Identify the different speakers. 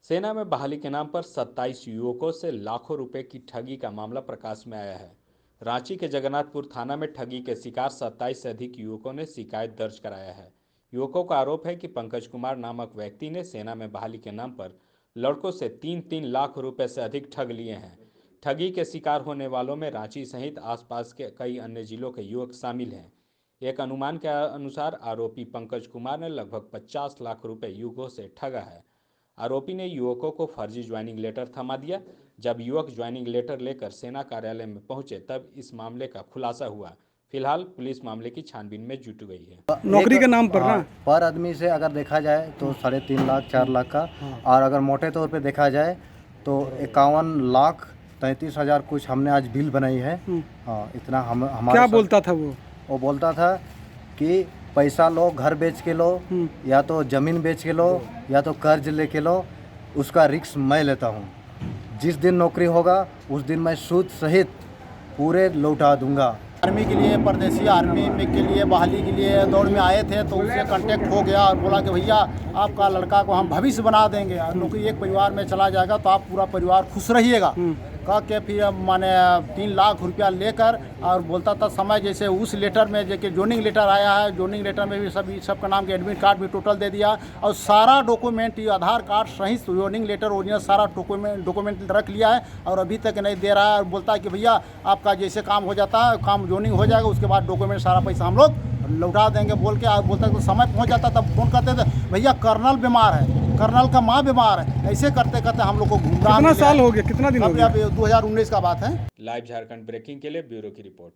Speaker 1: सेना में बहाली के नाम पर 27 युवकों से लाखों रुपए की ठगी का मामला प्रकाश में आया है। रांची के जगन्नाथपुर थाना में ठगी के शिकार 27 से अधिक युवकों ने शिकायत दर्ज कराया है। युवकों का आरोप है कि पंकज कुमार नामक व्यक्ति ने सेना में बहाली के नाम पर लड़कों से 3-3 लाख रुपए से अधिक ठग लिए हैं। ठगी के शिकार होने वालों में रांची सहित आसपास के कई अन्य जिलों के युवक शामिल हैं। एक अनुमान के अनुसार आरोपी पंकज कुमार ने लगभग 50 लाख रुपए युवकों से ठगा है। आरोपी ने युवकों को फर्जी ज्वाइनिंग लेटर थमा दिया। जब युवक ज्वाइनिंग लेटर लेकर सेना कार्यालय में पहुंचे तब इस मामले का खुलासा हुआ। फिलहाल पुलिस मामले की छानबीन में जुट गई है।
Speaker 2: नौकरी के नाम पर ना
Speaker 3: पर आदमी से अगर देखा जाए तो 3.5 लाख 4 लाख का, और अगर मोटे तौर पे देखा जाए तो 51,33,000 कुछ हमने आज बिल बनाई है। हाँ, इतना हम हमारे
Speaker 2: क्या बोलता था
Speaker 3: वो बोलता था कि पैसा लो, घर बेच के लो, या तो ज़मीन बेच के लो, या तो कर्ज लेके लो, उसका रिस्क मैं लेता हूँ। जिस दिन नौकरी होगा उस दिन मैं सूद सहित पूरे लौटा दूंगा।
Speaker 4: आर्मी के लिए, परदेसी आर्मी में के लिए बहाली के लिए दौड़ में आए थे तो उससे कांटेक्ट हो गया और बोला कि भैया आपका लड़का को हम भविष्य बना देंगे और नौकरी एक परिवार में चला जाएगा तो आप पूरा परिवार खुश रहिएगा। कह के फिर माने 3 लाख रुपया लेकर और बोलता था समय जैसे उस लेटर में जो कि जोनिंग लेटर आया है, जोनिंग लेटर में भी सबका नाम के एडमिट कार्ड भी टोटल दे दिया और सारा डॉक्यूमेंट, आधार कार्ड सहित जोनिंग लेटर ओरिजिनल सारा डॉक्यूमेंट रख लिया है और अभी तक नहीं दे रहा है। और बोलता है कि भैया आपका जैसे काम हो जाता है, काम जोनिंग हो जाएगा उसके बाद डॉक्यूमेंट सारा पैसा हम लोग लौटा देंगे बोल के। और बोलता है तो समय पहुँच जाता तब फोन करते थे भैया कर्नल बीमार है, कर्नल का माँ बीमार है। ऐसे करते करते हम लोग को घूमना।
Speaker 2: कितना साल हो गया, कितना दिन हो गया?
Speaker 4: 2019 का बात है।
Speaker 1: लाइव झारखंड ब्रेकिंग के लिए ब्यूरो की रिपोर्ट।